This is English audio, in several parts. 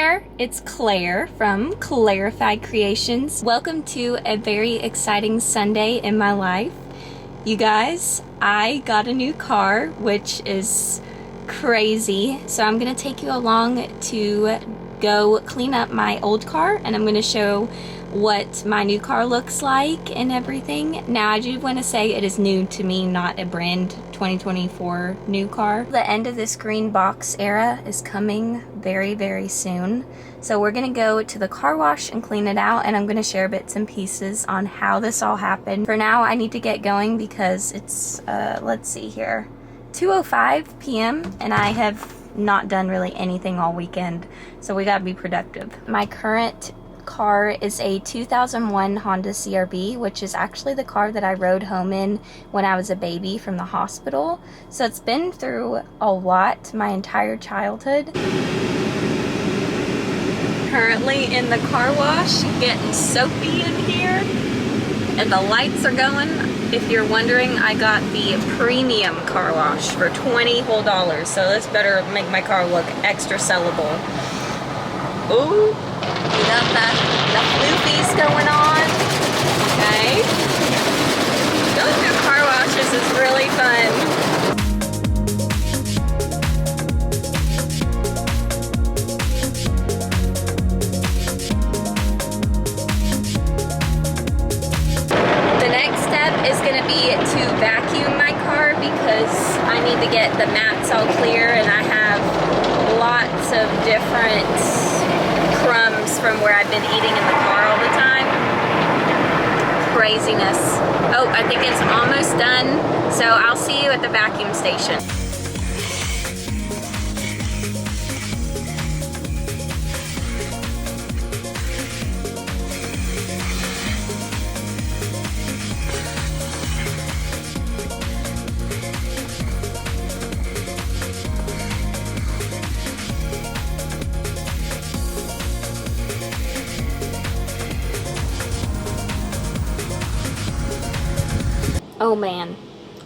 there, it's Claire from Clairified Creations. Welcome to a very exciting Sunday in my life. You guys, I got a new car, which is crazy. So I'm gonna take you along to go clean up my old car, and I'm gonna show what my new car looks like and everything. Now I do want to say it is new to me, not a brand 2024 new car. The end of this green box era is coming very, very soon. So we're gonna go to the car wash and clean it out, and I'm gonna share bits and pieces on how this all happened. For now, I need to get going because it's, let's see here, 2:05 p.m. and I have not done really anything all weekend. So we gotta be productive. My current car is a 2001 Honda CRV, which is actually the car that I rode home in when I was a baby from the hospital. So it's been through a lot my entire childhood. Currently in the car wash, getting soapy in here, and the lights are going. If you're wondering, I got the premium car wash for $20 whole, so this better make my car look extra sellable. Ooh. We got the floofies going on. Okay. Going through car washes is really fun. The next step is going to be to vacuum my car because I need to get the mats all clear, and I have lots of different crumbs from where I've been eating in the car all the time. Craziness. Oh, I think it's almost done, so I'll see you at the vacuum station. Oh man,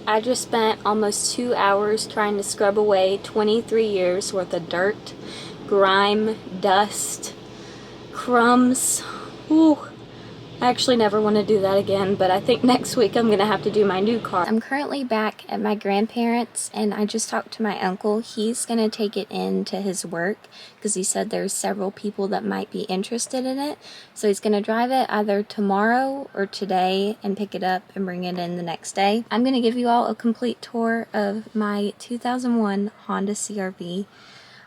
I just spent almost 2 hours trying to scrub away 23 years worth of dirt, grime, dust, crumbs. Ooh, I actually never want to do that again, but I think next week I'm gonna have to do my new car. I'm currently back at my grandparents', and I just talked to my uncle. He's gonna take it into his work because he said there's several people that might be interested in it. So he's gonna drive it either tomorrow or today and pick it up and bring it in the next day. I'm gonna give you all a complete tour of my 2001 Honda CRV.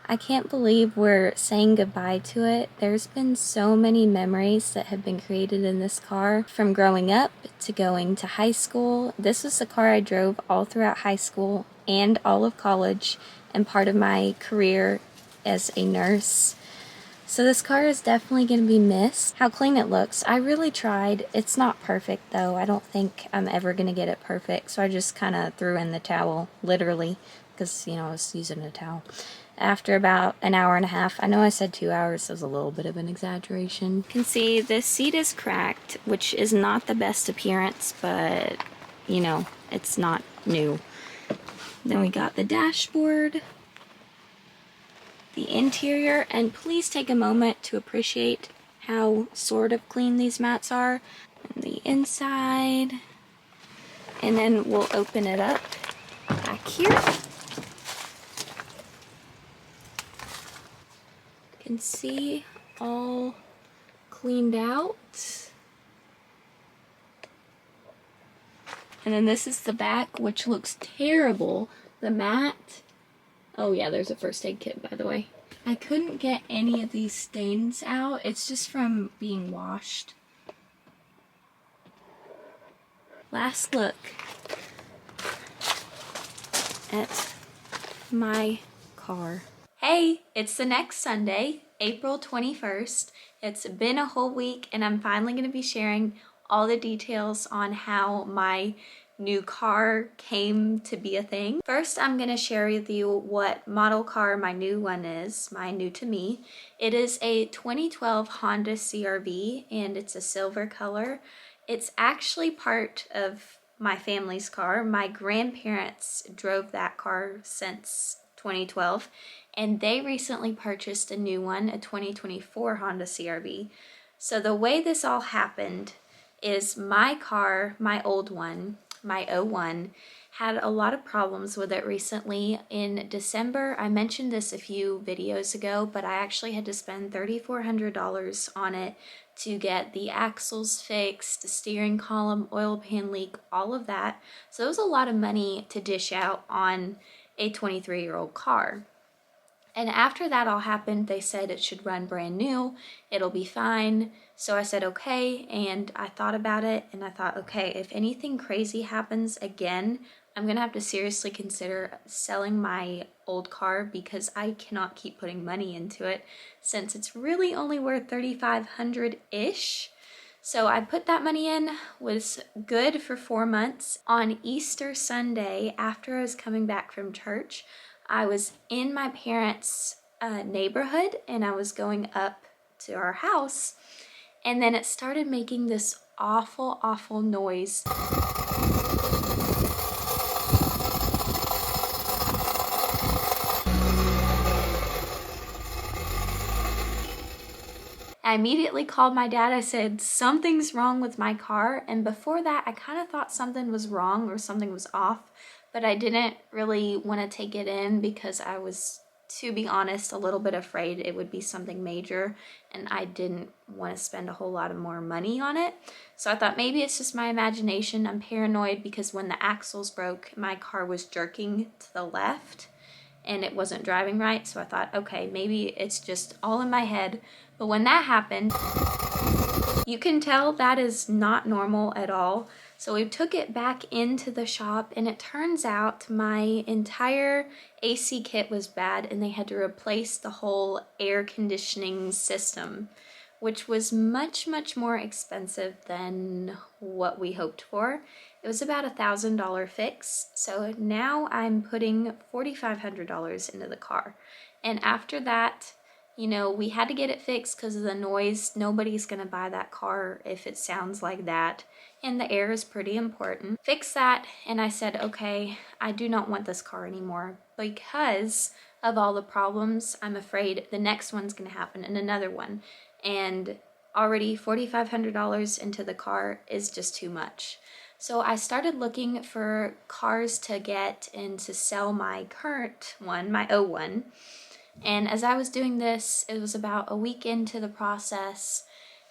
I can't believe we're saying goodbye to it. There's been so many memories that have been created in this car, from growing up to going to high school. This was the car I drove all throughout high school and all of college and part of my career as a nurse. So this car is definitely going to be missed. How clean it looks, I really tried. It's not perfect though. I don't think I'm ever going to get it perfect, so I just kind of threw in the towel, literally, because, you know, I was using a towel. After about an hour and a half, I know I said 2 hours, so it was a little bit of an exaggeration. You can see this seat is cracked, which is not the best appearance, but, you know, it's not new. Then we got the dashboard, the interior, and please take a moment to appreciate how sort of clean these mats are. And the inside, and then we'll open it up back here. You can see all cleaned out. And then this is the back, which looks terrible. The mat. Oh yeah, there's a first aid kit, by the way. I couldn't get any of these stains out. It's just from being washed. Last look at my car. Hey, it's the next Sunday, April 21st. It's been a whole week, and I'm finally going to be sharing all the details on how my new car came to be a thing. First, I'm going to share with you what model car my new one is, my new to me. It is a 2012 Honda CRV, and it's a silver color. It's actually part of my family's car. My grandparents drove that car since 2012, and they recently purchased a new one, a 2024 Honda CRV. So the way this all happened is my car, my old one, my '01, had a lot of problems with it recently. In December, I mentioned this a few videos ago, but I actually had to spend $3,400 on it to get the axles fixed, the steering column, oil pan leak, all of that. So it was a lot of money to dish out on a 23-year-old car. And after that all happened, they said it should run brand new, it'll be fine. So I said, okay, and I thought about it, and I thought, okay, if anything crazy happens again, I'm gonna have to seriously consider selling my old car because I cannot keep putting money into it since it's really only worth $3,500-ish. So I put that money in, was good for 4 months. On Easter Sunday, after I was coming back from church, I was in my parents' neighborhood and I was going up to our house, and then it started making this awful, awful noise. I immediately called my dad. I said, something's wrong with my car. And before that, I kind of thought something was wrong or something was off, but I didn't really want to take it in because I was, to be honest, a little bit afraid it would be something major, and I didn't want to spend a whole lot of more money on it. So I thought maybe it's just my imagination. I'm paranoid because when the axles broke, my car was jerking to the left and it wasn't driving right. So I thought, okay, maybe it's just all in my head. But when that happened, you can tell that is not normal at all. So we took it back into the shop, and it turns out my entire AC kit was bad and they had to replace the whole air conditioning system, which was much, much more expensive than what we hoped for. It was about $1,000 fix. So now I'm putting $4,500 into the car. And after that, you know, we had to get it fixed because of the noise. Nobody's gonna buy that car if it sounds like that. And the air is pretty important. Fix that, and I said, okay, I do not want this car anymore because of all the problems. I'm afraid the next one's gonna happen and another one. And already $4,500 into the car is just too much. So I started looking for cars to get and to sell my current one, my '01. And as I was doing this, it was about a week into the process,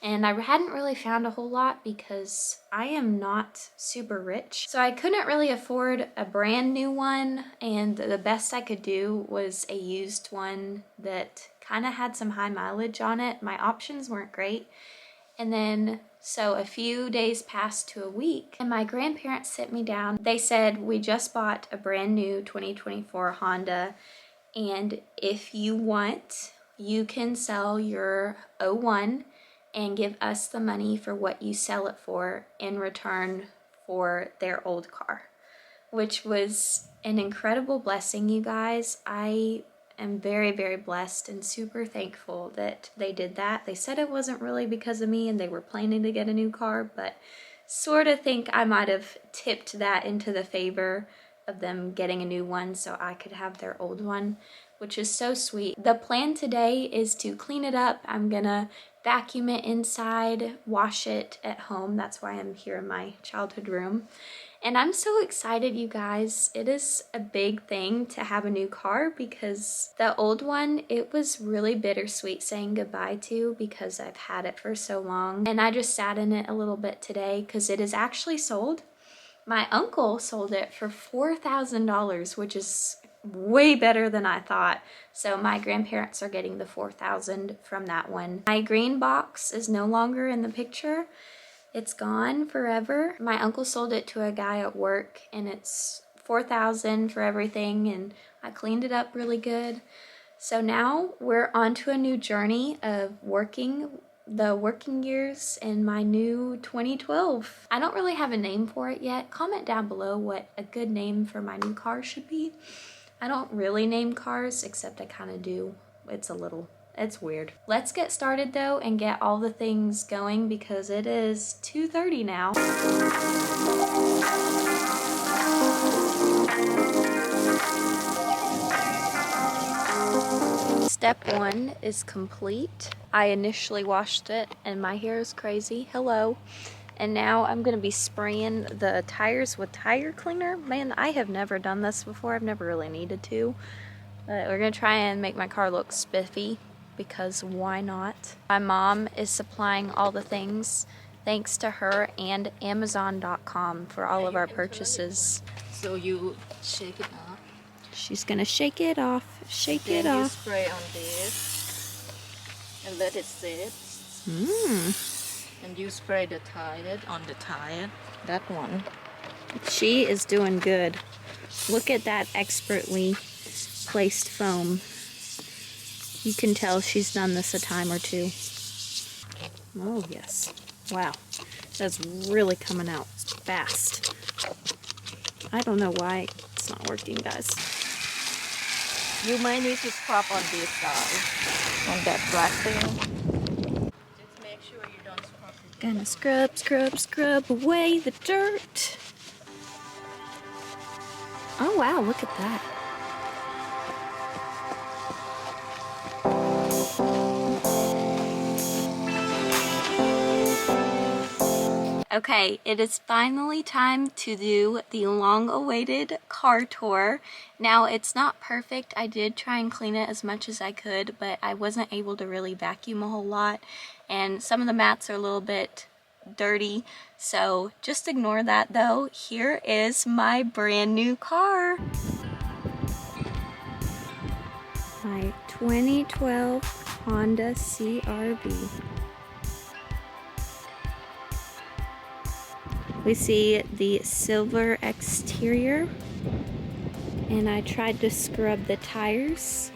and I hadn't really found a whole lot because I am not super rich. So I couldn't really afford a brand new one, and the best I could do was a used one that kind of had some high mileage on it. My options weren't great. And then, so a few days passed to a week, and my grandparents sit me down. They said, we just bought a brand new 2024 Honda, and if you want, you can sell your '01 and give us the money for what you sell it for in return for their old car, which was an incredible blessing, you guys. I am very, very blessed and super thankful that they did that. They said it wasn't really because of me and they were planning to get a new car, but sort of think I might have tipped that into the favor of them getting a new one so I could have their old one, which is so sweet. The plan today is to clean it up. I'm gonna vacuum it inside, wash it at home. That's why I'm here in my childhood room. And I'm so excited, you guys. It is a big thing to have a new car because the old one, it was really bittersweet saying goodbye to because I've had it for so long. And I just sat in it a little bit today because it is actually sold. My uncle sold it for $4,000, which is way better than I thought. So my grandparents are getting the $4,000 from that one. My green box is no longer in the picture. It's gone forever. My uncle sold it to a guy at work, and it's $4,000 for everything, and I cleaned it up really good. So now we're on to a new journey of the working years in my new 2012. I don't really have a name for it yet. Comment down below what a good name for my new car should be. I don't really name cars, except I kind of do. It's weird. Let's get started though and get all the things going because it is 2:30 now. Step 1 is complete. I initially washed it and my hair is crazy. Hello. And now I'm going to be spraying the tires with tire cleaner. Man, I have never done this before. I've never really needed to. But we're going to try and make my car look spiffy because why not? My mom is supplying all the things thanks to her and Amazon.com for all of our purchases. So you shake it up. She's going to shake it off. Shake it Then you off. spray on this and let it sit. And you spray the tire on the tire. That one. She is doing good. Look at that expertly placed foam. You can tell she's done this a time or two. Oh yes. Wow. That's really coming out fast. I don't know why it's not working, guys. You might need to scrub on this side. On that black thing. Just make sure you don't scrub it. Gonna scrub, scrub, scrub away the dirt. Oh wow, look at that. Okay, it is finally time to do the long-awaited car tour. Now, it's not perfect. I did try and clean it as much as I could, but I wasn't able to really vacuum a whole lot, and some of the mats are a little bit dirty, so just ignore that though. Here is my brand new car. My 2012 Honda CRV. We see the silver exterior, and I tried to scrub the tires.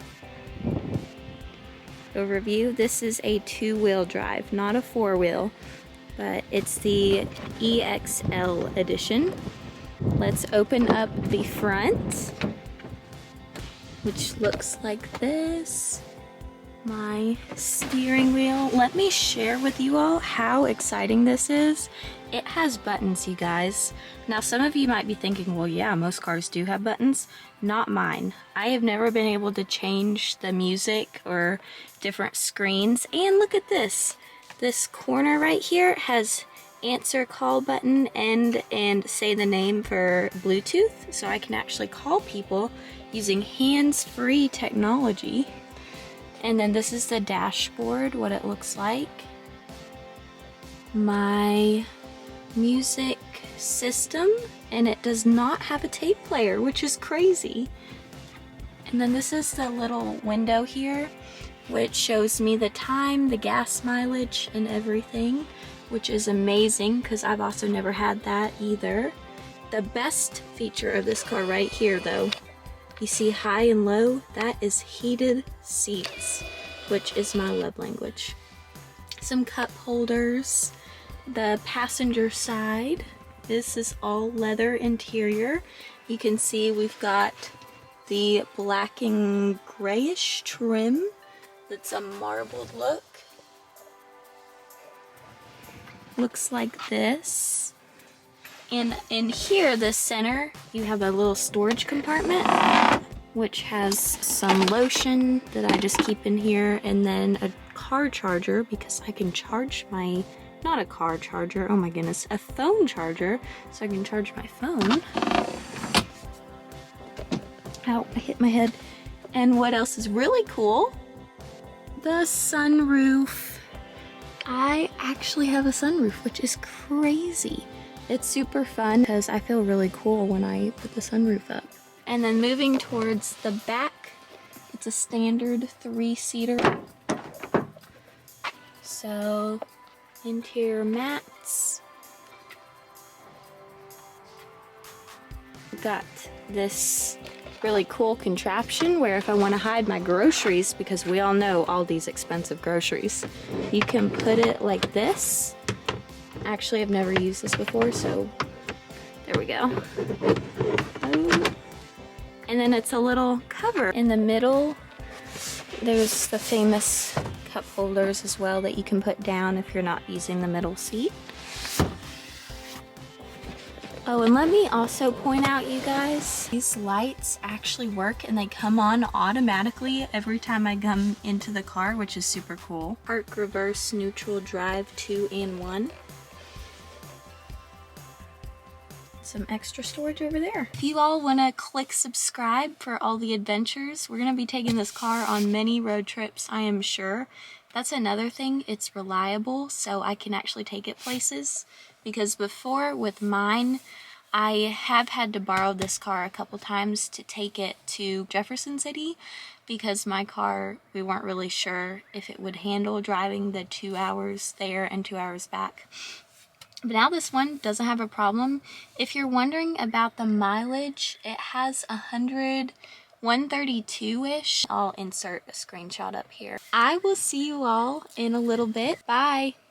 Overview, this is a two-wheel drive, not a four-wheel, but it's the EXL edition. Let's open up the front, which looks like this. My steering wheel. Let me share with you all how exciting this is. It has buttons, you guys. Now, some of you might be thinking, well, yeah, most cars do have buttons. Not mine. I have never been able to change the music or different screens. And look at this. This corner right here has answer call button and say the name for Bluetooth. So I can actually call people using hands-free technology. And then this is the dashboard, what it looks like. My music system, and it does not have a tape player, which is crazy. And then this is the little window here, which shows me the time, the gas mileage, and everything, which is amazing because I've also never had that either. The best feature of this car right here though, you see high and low, that is heated seats, which is my love language. Some cup holders. The passenger side, this is all leather interior. You can see we've got the black and grayish trim. That's a marbled look. Looks like this. And in here, the center, you have a little storage compartment, which has some lotion that I just keep in here, and then a car charger, because I can charge my, not a car charger, oh my goodness, a phone charger, so I can charge my phone. Ow, I hit my head. And what else is really cool? The sunroof. I actually have a sunroof, which is crazy. It's super fun because I feel really cool when I put the sunroof up. And then moving towards the back, it's a standard 3-seater. So, interior mats. We've got this really cool contraption where if I want to hide my groceries, because we all know all these expensive groceries, you can put it like this. Actually, I've never used this before, so there we go. Oh. And then it's a little cover. In the middle, there's the famous cup holders as well that you can put down if you're not using the middle seat. Oh, and let me also point out, you guys, these lights actually work and they come on automatically every time I come into the car, which is super cool. Park, reverse, neutral, drive, 2 and 1. Some extra storage over there. If you all want to click subscribe for all the adventures, we're going to be taking this car on many road trips, I am sure. That's another thing, it's reliable, so I can actually take it places. Because before, with mine, I have had to borrow this car a couple times to take it to Jefferson City because my car, we weren't really sure if it would handle driving the 2 hours there and 2 hours back. But now this one doesn't have a problem. If you're wondering about the mileage, it has 132-ish. I'll insert a screenshot up here. I will see you all in a little bit. Bye!